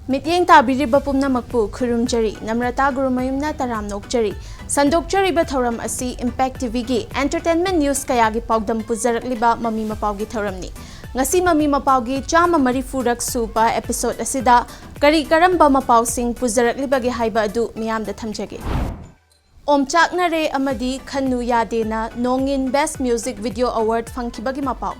Mityeng tabiriba pumnamakpu khurumjari namrata gurumayumna taram nokjari sandokjariba thoram asi Impact TV gi entertainment news kayagi pawdam pujarakliba Mami Mapao gi thoramni ngasi Mami Mapao gi chama marifurak suba episode asida kari karamba Mapao sing pujarakliba gi haiba adu miyamda thamjage Omchaknare amadi khannu yadena Nongin Best Music Video Award fangkibagi Mapao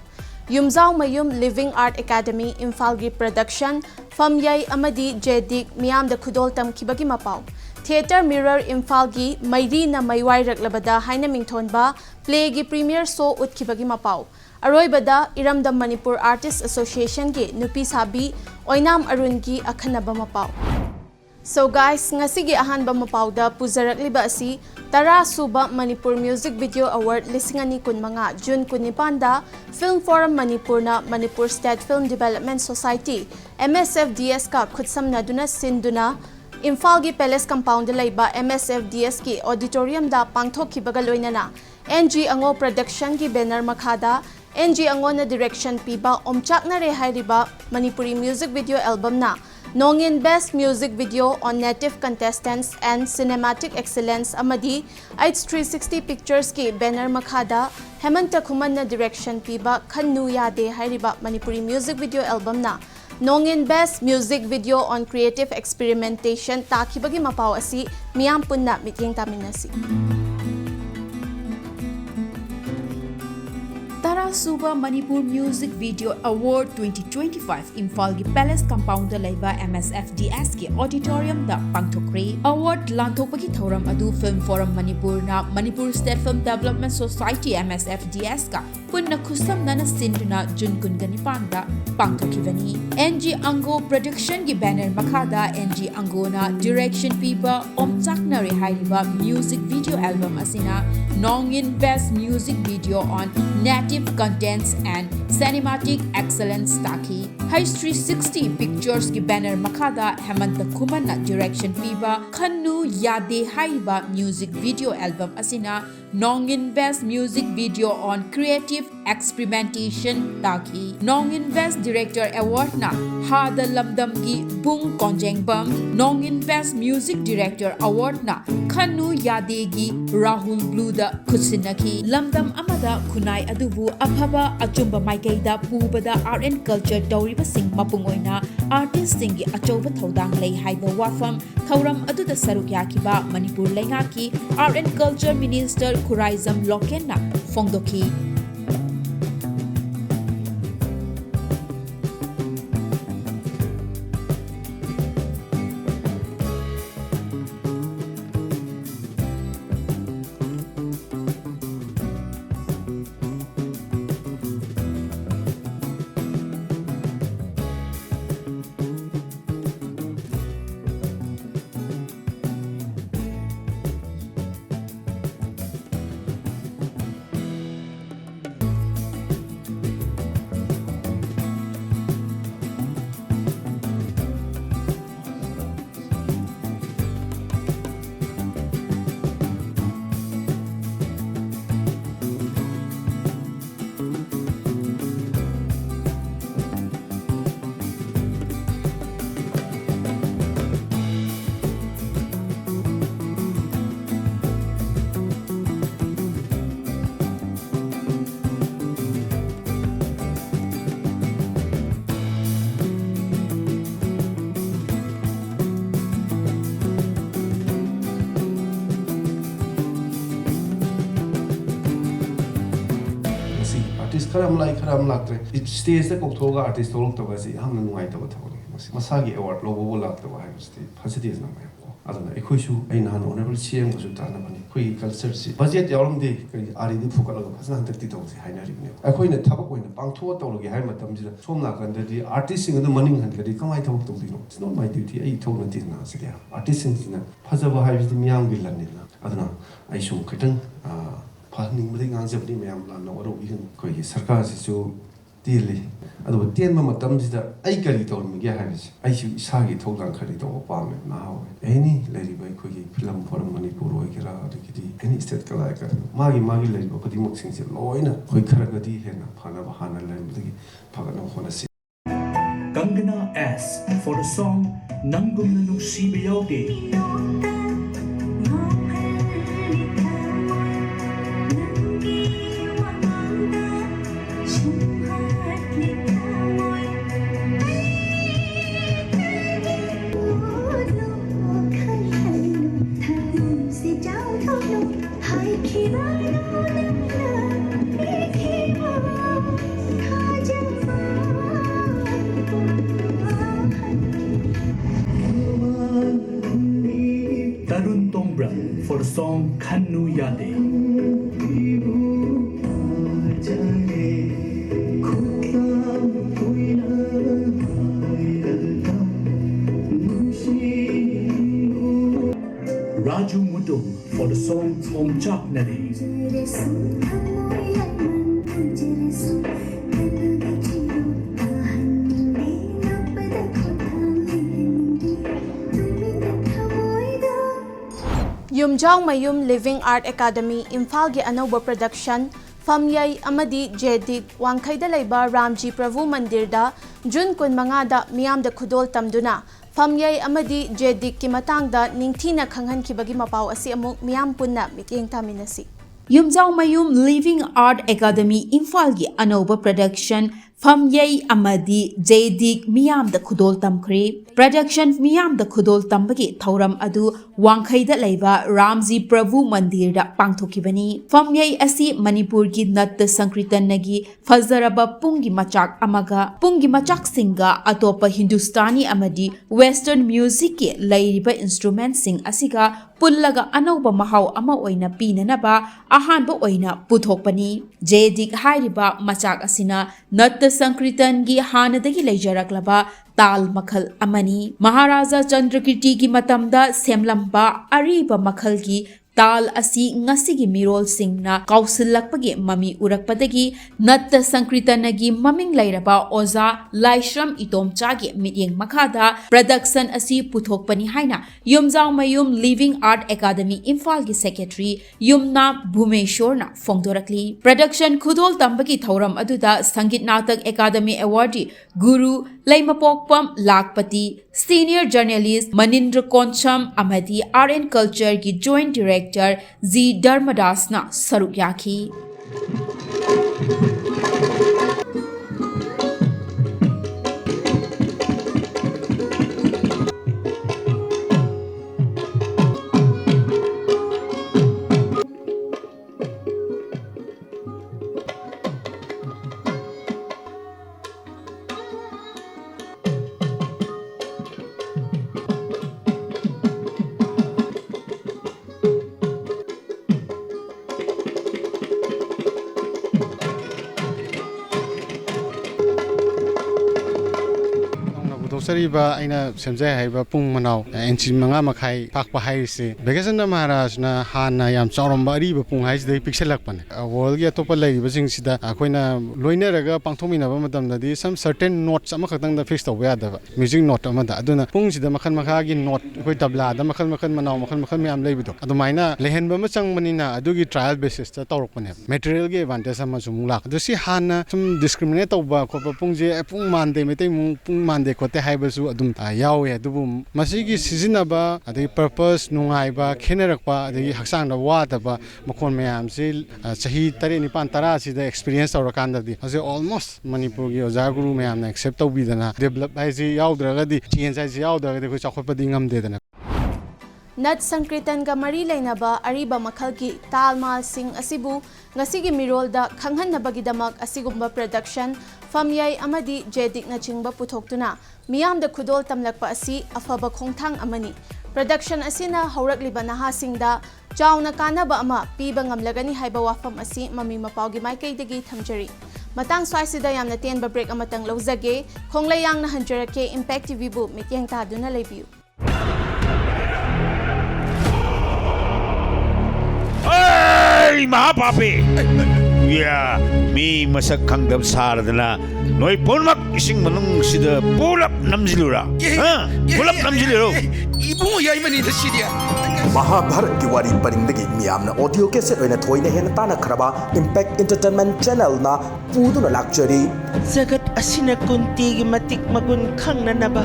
Yumzao Mayum Living Art Academy Infalgi Production Famyai Amadi Jedik Miyam da Kudol Tam Kibagi Mapao Theatre Mirror Infalgi Mairi na Maywai Raglabada Haina Mingthonba Play gi Premier Show Utkibagi Mapao Aroibada Iramda Manipur Artists Association gi Nupi Sabi Oinam Arun gi Akhanaba Mapao So guys, ngasigi ahanba Mapao da pujarakliba asi Tara Suba Manipur Music Video Award lisingani kun mga June kunipanda Film Forum Manipur na Manipur State Film Development Society MSFDS ka khutsamna duna sinduna Imphal gi Palace Compound laiba MSFDS ki auditorium da pangthokhibaga loinana NG Ango Production ki banner makhada NG Ango na direction piba omchakna re hairiba Manipuri music video album na Nongin Best Music Video on Native Contestants and Cinematic Excellence Amadi H360 Pictures ki banner makhada Hemanta Khuman na direction piba Khannu Yade hairiba Manipuri music video album na Nongin Best Music Video on Creative Experimentation takibagi Mapao asi miyam punna mityeng taminasi Tara Suba Manipur Music Video Award 2025 Imphal gi Palace Compound da laiba MSFDS ki auditorium da pangthokre award lanthokpagi thoram adu Film Forum Manipur na Manipur State Film Development Society MSFDS ka punna khusam nana sinduna June kunganipan da pangthokibani NG Ango Production gi banner makhada NG Ango na direction piba omchakna re hairiba music video album asina Nongin Best Music Video on Native Contents and Cinematic Excellence Taki H360 Pictures ki banner makhada Hemanta Khuman na direction piba Khannu Yade haiba music video album asina Nongin Best Music Video on Creative Experimentation Taki Nongin Best Director Award na Hada Lamdam gi Bung Konjengbam Nongin Best Music Director Award na Khannu Yade gi Rahul Blue da Khusinaki Lamdam amada Khunai adubu Aphaba Achumba Maikaida Pubada Art and Culture Tauriba Sing Mapungoina Artist Singi Achoba Thodang Lei Haiba Wafam Thauram aduda Saruk Yakiba Manipur Lengaki Art and Culture Minister Khuraizam Lokenna Fongdoki Karam lakre stage da koktoga artist tolok to gasi hamna nuai to thawli masagi award logo bolak to hai sti facilities na mai ko adana ekhoisu aina han honorable CM ko sutana bani khoi culture si budget yawlam de ari di phukala ko phasna hantak ti tawsi haina ri ne ekhoina thabak oina pangtho tawlogi hai matam jira somna kan de artist sing da maning han kadi kamai thawak to bi no it's not my duty ai thawna ti na sidia artist sing na phajaba hai bi miyang bi lan ni na adana ai sum khitang Paning mending angsa beri mayam lan nawaro ikan koi sarkar sisu tili adu tian mama tam sida ai kari tol mi gya habis ai su isagi tholang kari to pa me na hawe any lady bai koi film forum Manipur oi kira dikidi any state kala ka magi lady ba kodi mok sing se loina koi khara gadi hena phana bahana lai mudagi phagana hona si Kangana S for the song ꯅꯪꯒꯨꯝꯅ ꯅꯨꯡꯁꯤꯕ ꯌꯥꯎꯗꯦ Tarun Tombra for the song Khannu Yade. Raju Mudum for the song Om Chak Nade. Yumjang Mayum Living Art Academy Imphal gi anauba production Famyai amadi Jedik Wangkhaida leiba Ramji Prabhu Mandir da Jun 15 da miyam da khudol tamduna Famyai amadi Jedik ki matang da ningthina khanghan khibagi Mapao asi amuk miyam punna mityeng taminasi Yumjang Mayum Living Art Academy Imphal gi anauba production Famyai amadi Jedik miyam da khudol tamkhri production miyam da khudol tambagi thauram adu Wangkhaida leiba Ramji Prabhu Mandir da pangthokibani Famyai asi Manipur gi Nat Sankritan nagi Fazaraba pungi machak amaga pungi machak singa atopa Hindustani amadi Western music ki lairiba instrument sing asiga pullaga anauba mahau ama oina pinanaba ahanba oina puthokpani Jedik hairiba machak asina Nat Sankritan gi hanadagi leijaraklaba Tal makhal amani Maharaja Chandrakirti gi matamda semlamba ariba makhal gi Tal asi ngasigi mirol singna kausilakpagi mami urakpadagi Natta Sankritanagi maming lairaba oza Laishram Itomcha gi mityeng makhada production asi puthokpani haina Yumjang Mayum Living Art Academy Imphal gi secretary Yumna Bhumeshwarna fongdorakli production khudol tambagi thauram aduda Sangit Natak Academy Awardee Guru Laimapokpam Lakpati Senior Journalist Manindra Koncham amadi Art and Culture gi Joint Director Z Dharmadasna saruk yakhi Sariba aina semjai haiba pung manau enchi manga makhai pakpa haise vacation na maharaj na hana yam chauramba ariba pung hais dei pixelak pane world gi atopa leiba jing sida akoina loina raga pangthomina ba matam da di some certain notes ama khatang da fix tawba yada music note ama da aduna pung sida makhan makha gi note koi tabla da makhan makhan manau makhan makhan myam leibido adumaina lehen ba ma changmanina adugi trial basis ta tawrok pane material gi advantage ama sum lak do si hana sum discriminate tawba khopa pung je pung mande metei pung mande khote haibasu adum yawe adubu masigi sizinaba adai purpose nungaiba khenerakpa adai haksang da wadaba makon mayam si sahi 3-9 sida experience awrakanda di ase almost Manipur gi oja guru mayam na accept tawbidana develop haisi yaudra change haisi yaudra ko chakhotpa dingam dedana Nat Sankritan ga mari lainaba ariba makhal ki talmal sing asibu ngasigi mirol da khanghannabagidamak asigumba production Famyai amadi Jedik na chingba puthoktuna miyam da khudol tamlakpa asi afaba khongthang amani production asina haurakliba nahasingda chauna kanaba ama piba ngamlagani haiba wafam asi Mami Mapao gi maikaidagi thamjari matang swaisida yamna tenba break amatang lawjage khonglayang na hanjarake Impact TV bu mityeng taduna leibiu Hey, Mahapapi! Yeah, me masak kangdam saradana. Noi ponmak ising manung sida pulap namjilura. Ha? Pulap namjiluro. Ibu yai mani da sidia. Mahabharat ki wari paringdagi miyamna audio cassette oina thoina hena tana khraba Impact Entertainment Channel na puduna lakchari Zagat asina kunti gi matik magun khangna naba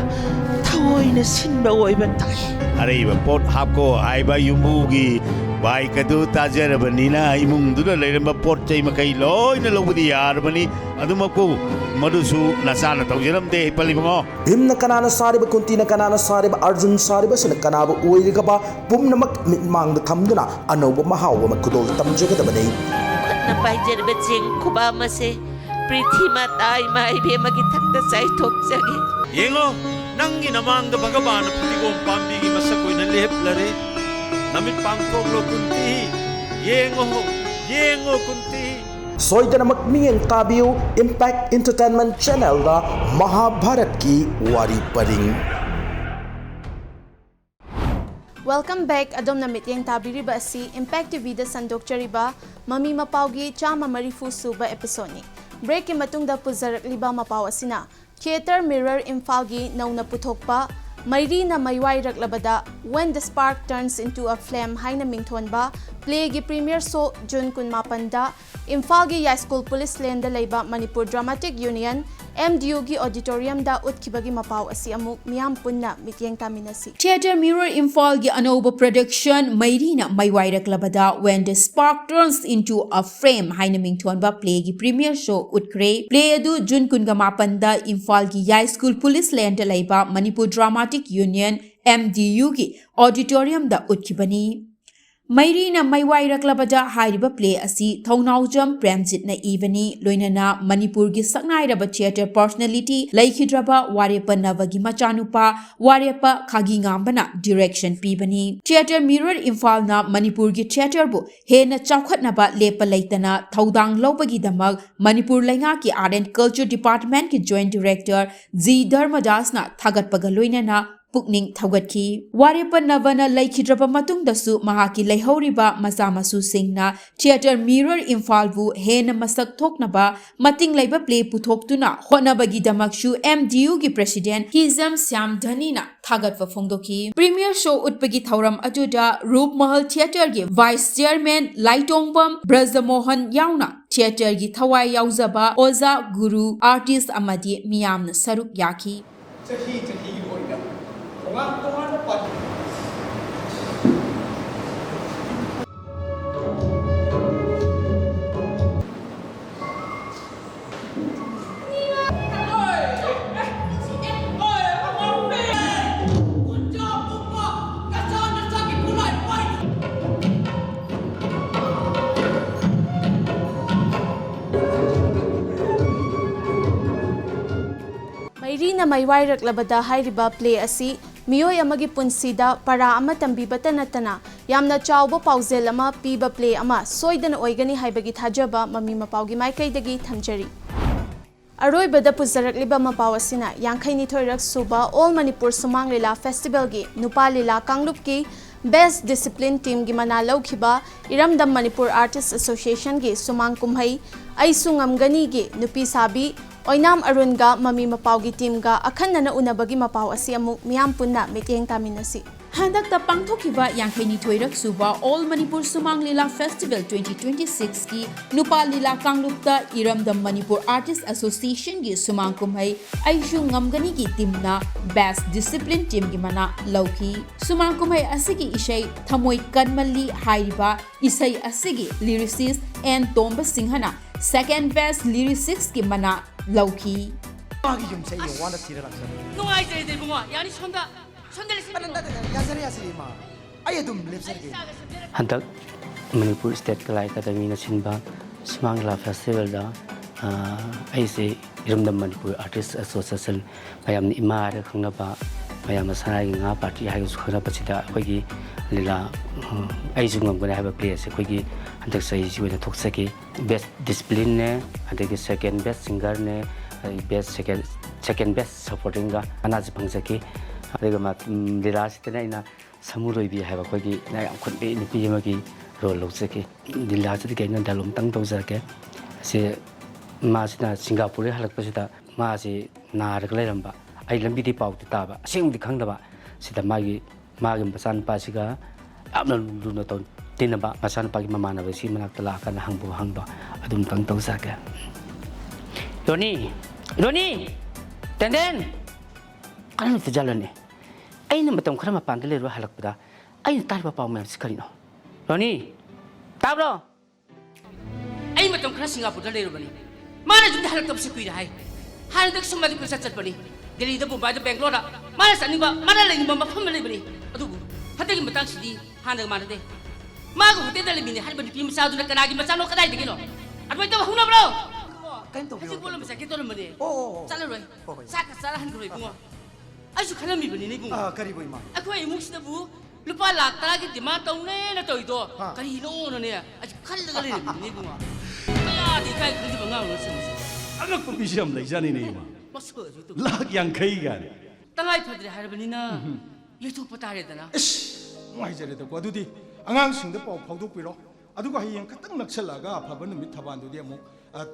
thawoina sinba oiba tai Areba pot hapko aiba yumugi bai kadu tajarabani imung duna leiramba pot chai makai loina lobudi yarabani adumako madusu nasana tawjaramde palibango Himna kanana sariba kuntina kanana sariba Arjun sariba sina kanaba oirigaba pumnamak mitmang da thamduna anoba mahawa makudol tamjagadabani na paijarba jeng kuba mase prithi matai mai be magi thakta sai thok jage Yengo nangi namang da bhagavan putigom pambi gi masakoi na leplare namit pangkog lo kunti yengo kunti Soidanamak miyang tabiyo Impact Entertainment Channel da Mahabharat ki wari paring Welcome back adom na mityang tabiriba si Impact TV da sandokchariba Mami Mapao gi chama marifu suba episode ni. Break ki matungda puzarak liba Mapao asina. Theater Mirror Imphal gi nauna puthokpa Mairi na maiwairak labada When the Spark Turns into a Flame haina mingthon ba play gi premiere show June 18 da Imphal gi High School Police Lane da leiba Manipur Dramatic Union MDU gi auditorium da utkibagi Mapao asi amuk miyam punna mityang taminasi. Theater Mirror Imphal gi anoba production Mairina Maiwairak Labada When the Spark Turns into a Frame haina mingthon ba play gi premiere show utkre play adu June 18 da Imphal gi High School Police Lane da leiba Manipur Dramatic Union MDU gi auditorium da utkibani. Mairina Maiwairak Labada hairiba play asi Thaunaujam Premjit na Ivani Loinana Manipur gi saknairaba theater personality Laikhidraba Warepa Navagi Machanupa Warepa Khagi Ngambana direction pibani. Theater Mirror Imphal na Manipur gi theater bu hena chawkhatnaba lepa leitana thaudang lobagi damag Manipur Lainga ki Art and Culture Department ki Joint Director Z Dharmadas na thagatpaga loinana Pukning Thaugatki Warepa Navana Laikhidraba matungdasu mahaki leihoriba masamasu singna Theater Mirror Imphal bu hena masak thoknaba mating leiba play puthoktuna honabagi damakshu MDU gi President Hizam Syam Dhanina thagatwa phongdoki Premier Show utpagi thauram ajuda Roop Mahal Theater gi Vice Chairman Laitongbam Brajamohan yauna Theater gi thawai yauzaba Oza Guru Artist amadi miyamna saruk yaki Mairina Maiwairak Labada hairiba play asi Miyoi amagi punsida para ama tambibata natana yamna chawba pauzel ama piba play ama soidana oigani haibagi thajaba Mami Mapao gi maikaidagi thamjari. Aroibada puzarakliba Mapao asina Yangkhaini thoirak suba All Manipur Sumang Lila Festival gi Nupa Lila Kanglup ki Best Discipline Team gi mana laukhiba Iramdam Manipur Artists Association gi Sumang Kumhai Aisungamgani gi Nupi Sabi Oinam Arunga Mami Mapao gi team ga akhanna unabagi Mapao asi amuk miyam punna mityeng taminasi. Handakta pangthokiba Yangkhaini thoirak suba All Manipur Sumang Lila Festival 2026 ki Nupa Lila Kanglupta Iramdam Manipur Artists Association gi Sumang Kumhai Aishu Ngamgani gi teamna Best Discipline Team gi mana lauki. Sumang Kumhai asigi isai Thamoi Kanmalli hairiba isai asigi lyricist and Tomba Singhana Second Best Lyricist ki mana lauki. Hantak Manipur State Kalai Academy na sinba Sumang Lila Festival da aise Iramdam Manipur Artists Association mayam ni ima ra khangna ba mayam sanai nga party ha su khana pachida akogi lila aisungam gona ha ba play se akogi hantak sai ji wena thoksake best discipline ne hantak second best singer ne best second best supporting ga anaz pangsake adega ma lila sitena ina samuroi bi ha ba akogi na khutbe ni pi ma gi role ꯂꯧꯖꯒꯦ ꯂꯤꯂꯥꯁꯤꯗ ꯀꯩꯅꯣ dialogue ꯑꯃꯇꯪ ꯇꯧꯖꯔꯒꯦ ꯑꯁꯤ ꯃꯥꯁꯤꯅ ꯁꯤꯡꯒꯥꯄꯨꯔꯗ ꯍꯜꯂꯛꯄꯁꯤꯗ ꯃꯥꯁꯤ ꯅꯥꯔꯒ ꯂꯩꯔꯝꯕ ꯑꯩ ꯂꯝꯕꯤꯗꯤ ꯄꯥꯎꯗꯤ ꯇꯥꯕ ꯑꯁꯦꯡꯕꯗꯤ ꯈꯪꯗꯕ ꯁꯤꯗ ꯃꯥꯒꯤ ꯃꯆꯥꯅꯨꯄꯥꯁꯤꯒ ꯌꯥꯝꯅ ꯂꯨꯅ ꯇꯤꯟꯅꯕ ꯃꯆꯥꯅꯨꯄꯥꯒꯤ ꯃꯃꯥꯟꯅꯕꯁꯤ ꯃꯅꯥꯛꯇ ꯂꯥꯛꯑꯀꯥꯟꯗ ꯍꯪꯕ ꯑꯗꯨꯝꯇꯪ ꯇꯧꯖꯔꯒꯦ ꯔꯣꯅꯤ ꯇꯦꯟꯗꯦꯟ ꯀꯔꯝꯇ ꯆꯠꯂꯅꯤ ꯑꯩꯅ ꯃꯇꯝ ꯈꯔ ꯃꯄꯥꯟꯗ ꯂꯩꯔꯨ ꯍꯜꯂꯛꯄꯗ ꯑꯩꯅ ꯇꯥꯔꯤꯕ ꯄꯥꯎ ꯃꯌꯥꯝꯁꯤ ꯀꯔꯤꯅꯣ ꯔꯣꯅꯤ ꯇꯥꯕ꯭ꯔꯣ ꯑꯩ ꯃꯇꯝ ꯈꯔ ꯁꯤꯡꯒꯥꯄꯨꯔꯗ ꯂꯩꯔꯨꯕꯅꯤ ꯃꯥꯅ ꯌꯨꯝꯗ ꯍꯜꯂꯛꯇꯕꯁꯤ ꯀꯨꯏꯔꯦ ꯍꯥꯏ ꯍꯥꯟꯅꯗꯒꯤ ꯁꯨꯝ ꯃꯅꯤꯄꯨꯔ ꯆꯠꯄꯅꯤ ꯗꯦꯜꯂꯤꯗ ꯕꯣꯝꯕꯥꯏꯗ ꯕꯦꯡꯒ꯭ꯂꯣꯔꯗ ꯃꯥꯅ ꯆꯠꯅꯤꯡꯕ ꯃꯥꯅ ꯂꯩꯅꯤꯡꯕ ꯃꯐꯝ ꯑꯃ ꯂꯩꯕꯅꯤ ꯑꯗꯨꯕꯨ ꯍꯟꯗꯛꯀꯤ ꯃꯇꯥꯡꯁꯤꯗꯤ ꯍꯥꯟꯅꯒ ꯃꯥꯟꯅꯗꯦ ꯃꯥꯒ ꯍꯣꯇꯦꯜꯗ ꯂꯩꯃꯤꯟꯅꯩ ꯍꯥꯏꯔꯤꯕ ꯅꯨꯄꯤ ꯃꯆꯥꯗꯨꯅ ꯀꯅꯥꯒꯤ ꯃꯆꯥꯅꯣ ꯀꯗꯥꯏꯗꯒꯤꯅꯣ ꯑꯗꯨꯃꯥꯏꯅ ꯇꯧꯕ ꯍꯧꯅꯕ꯭ꯔꯣ ꯍꯧꯖꯤꯛ ꯄꯣꯠ ꯑꯃ ꯆꯠꯀꯦ ꯇꯧꯔꯝꯕꯅꯦ ꯆꯠꯂꯔꯣꯏ ꯆꯥꯛꯀ ꯆꯥꯔꯍꯟꯈ꯭ꯔꯣꯏ ꯏꯕꯨꯡꯉꯣ ꯑꯩꯁꯨ ꯈꯜꯂꯝꯃꯤꯕꯅꯤꯅꯦ ꯏꯕꯨꯡꯉꯣ ꯀꯔꯤꯕꯨ ꯏꯃꯥ ꯑꯩꯈꯣꯏ ꯏꯃꯨꯡꯁꯤꯗꯕꯨ ꯂꯨꯄꯥ ꯂꯥꯛ 10ꯒꯤ ꯗꯤꯃꯥꯟ ꯇꯧꯅꯦꯅ ꯇꯧꯔꯤꯗꯣ ꯀꯔꯤꯅꯣꯅꯅꯦ ꯑꯩꯁꯨ ꯈꯜꯂꯒ ꯂꯩꯔꯝꯃꯤꯕꯅꯦ ꯏꯕꯨꯡꯉꯣ ꯀꯌꯥꯗꯤ ꯏꯀꯥꯏ ꯈꯪꯗꯕ ꯑꯉꯥꯡꯅꯣ ꯁꯤꯡꯁꯦ ꯑꯉꯛꯄ ꯃꯤꯁꯤ ꯌꯥꯝ ꯂꯩꯖꯥꯅꯤꯅꯦ ꯏꯃꯥ ꯃꯁꯛꯁꯨ ꯂꯥꯛ 50 ꯒꯥꯅꯤ ꯇꯉꯥꯏ ꯐꯗ꯭ꯔꯦ ꯍꯥꯏꯔꯕꯅꯤꯅ ꯌꯩꯊꯣꯛꯄ ꯇꯥꯔꯦꯗꯅ ꯅꯨꯡꯉꯥꯏꯖꯔꯦꯗꯀꯣ ꯑꯗꯨꯗꯤ ꯑꯉꯥꯡꯁꯤꯡꯗ ꯄꯥꯎ ꯐꯥꯎꯗꯣꯛꯄꯤꯔꯣ ꯑꯗꯨꯒ ꯍꯌꯦꯡ ꯈꯛꯇꯪ ꯅꯛꯁꯜꯂꯛꯑꯒ ꯑꯐꯕ ꯅꯨꯃꯤꯠ ꯊꯕꯥꯟꯗꯨꯗꯤ ꯑꯃꯨꯛ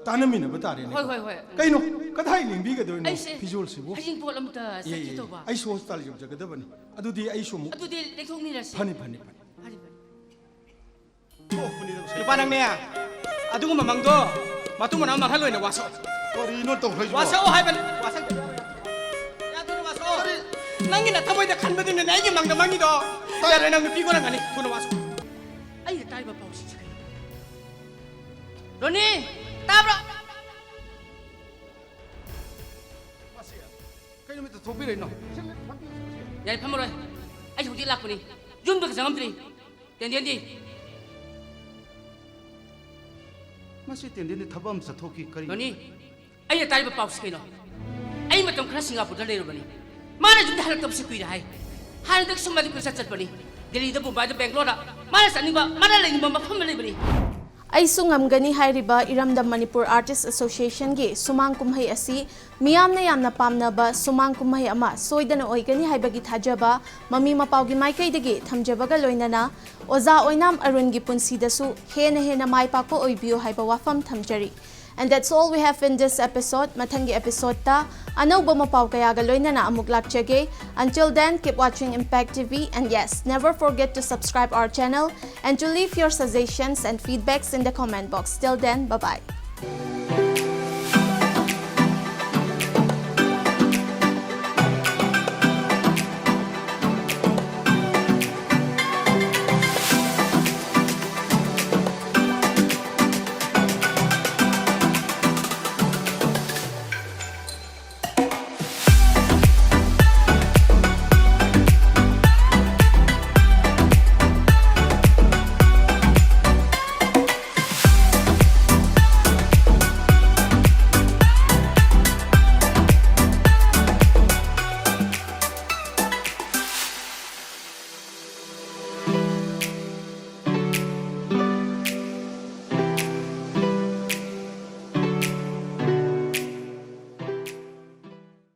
ꯇꯥꯟꯅꯃꯤꯟꯅꯕ ꯇꯥꯔꯦꯅꯦ ꯍꯣꯏ ꯀꯩꯅꯣ ꯀꯗꯥꯏ ꯂꯦꯡꯕꯤꯒꯗꯣꯏꯅꯣ ꯑꯩꯁꯦ ꯐꯤꯖꯣꯜꯁꯤꯕꯨ ꯍꯌꯦꯡ ꯄꯣꯠ ꯑꯃꯇ ꯆꯠꯀꯦ ꯇꯧꯕ ꯑꯩꯁꯨ ꯍꯣꯁꯄꯤꯇꯥꯜ ꯌꯧꯖꯒꯗꯕꯅꯤ ꯑꯗꯨꯗꯤ ꯑꯩꯁꯨ ꯑꯃꯨꯛ ꯑꯗꯨꯗꯤ ꯂꯦꯛꯊꯣꯛꯃꯤꯟꯅꯔꯁꯤ ꯐꯅꯤ 누가 낭네 아두고 망도 마뚜고 나 망할 로이네 와서 ꯀꯔꯤꯅꯣ ꯇꯧꯈ꯭ꯔꯩꯁꯤꯕꯣ 와서 하이번 와서 야 너는 와서 낭이나 타보이다 칸버드네 나에게 망도 망이도 야래 낭도 비고는 가니 너는 와서 ꯑꯩꯅ ꯇꯥꯔꯤꯕ ꯄꯥꯎꯁꯤꯡꯁꯦ ꯀꯩꯅꯣ ꯔꯣꯅꯤ ꯇꯥꯕ꯭ꯔꯣ ꯀꯩ ꯅꯨꯃꯤꯠꯇ ꯊꯣꯛꯄꯤꯔꯛꯏꯅꯣ ꯌꯥꯔꯦ ꯐꯝꯃꯔꯣꯏ ꯑꯩ ꯍꯧꯖꯤꯛ ꯂꯥꯛꯄꯅꯤ ꯌꯨꯝꯗꯒ ꯆꯪꯉꯝꯗ꯭ꯔꯤ ꯇꯦꯟꯗꯦꯟꯗꯤ ꯃꯁꯤ ꯇꯦꯟꯗꯦꯟꯗꯤ ꯊꯕꯛ ꯑꯃ ꯆꯠꯊꯣꯛꯈꯤ ꯀꯔꯤ ꯔꯣꯅꯤ ꯑꯩꯅ ꯇꯥꯔꯤꯕ ꯄꯥꯎꯁꯤ ꯀꯩꯅꯣ ꯑꯩ ꯃꯇꯝ ꯈꯔ ꯁꯤꯡꯒꯥꯄꯨꯔꯗ ꯂꯩꯔꯨꯕꯅꯤ ꯃꯥꯅ ꯌꯨꯝꯗ ꯍꯜꯂꯛꯇꯕꯁꯤ ꯀꯨꯏꯔꯦ ꯍꯥꯏ ꯍꯥꯟꯅꯗꯒꯤ ꯁꯨꯝ ꯃꯅꯤꯄꯨꯔ ꯆꯠꯄꯅꯤ ꯗꯦꯜꯂꯤꯗ ꯕꯣꯝꯕꯥꯏꯗ ꯕꯦꯡꯒ꯭ꯂꯣꯔꯗ ꯃꯥꯅ ꯆꯠꯅꯤꯡꯕ ꯃꯥꯅ ꯂꯩꯅꯤꯡꯕ ꯃꯐꯝ ꯑꯃ ꯂꯩꯕꯅꯤ ꯑꯩꯁꯨ ꯉꯝꯒꯅꯤ ꯍꯥꯏꯔꯤꯕ ꯏꯔꯝꯗꯝ ꯃꯅꯤꯄꯨꯔ ꯑꯥꯔꯇꯤꯁ ꯑꯦꯁꯣꯁꯤꯌꯦꯁꯟꯒꯤ ꯁꯨꯃꯥꯡ ꯀꯨꯝꯍꯩ ꯑꯁꯤ ꯃꯤꯌꯥꯝꯅ ꯌꯥꯝꯅ ꯄꯥꯝꯅꯕ ꯁꯨꯃꯥꯡ ꯀꯨꯝꯍꯩ ꯑꯃ ꯁꯣꯏꯗꯅ ꯑꯣꯏꯒꯅꯤ ꯍꯥꯏꯕꯒꯤ ꯊꯥꯖꯕ ꯃꯃꯤ ꯃꯄꯥꯎꯒꯤ ꯃꯥꯏꯀꯩꯗꯒꯤ ꯊꯝꯖꯕꯒ ꯂꯣꯏꯅꯅ ꯑꯣꯖꯥ ꯑꯣꯏꯅꯥꯝ ꯑꯔꯨꯟꯒꯤ ꯄꯨꯟꯁꯤꯗꯁꯨ ꯍꯦꯟꯅ ꯃꯥꯏ ꯄꯥꯛꯄ ꯑꯣꯏꯕꯤꯌꯨ ꯍꯥꯏꯕ ꯋꯥꯐꯝ ꯊꯝꯖꯔꯤ. And that's all we have in this episode. Mathangi episode ta anauba mapau kayaga loinana amuk lakchage. Until then, keep watching Impact TV, and yes, never forget to subscribe our channel and to leave your suggestions and feedbacks in the comment box. Till then, bye-bye.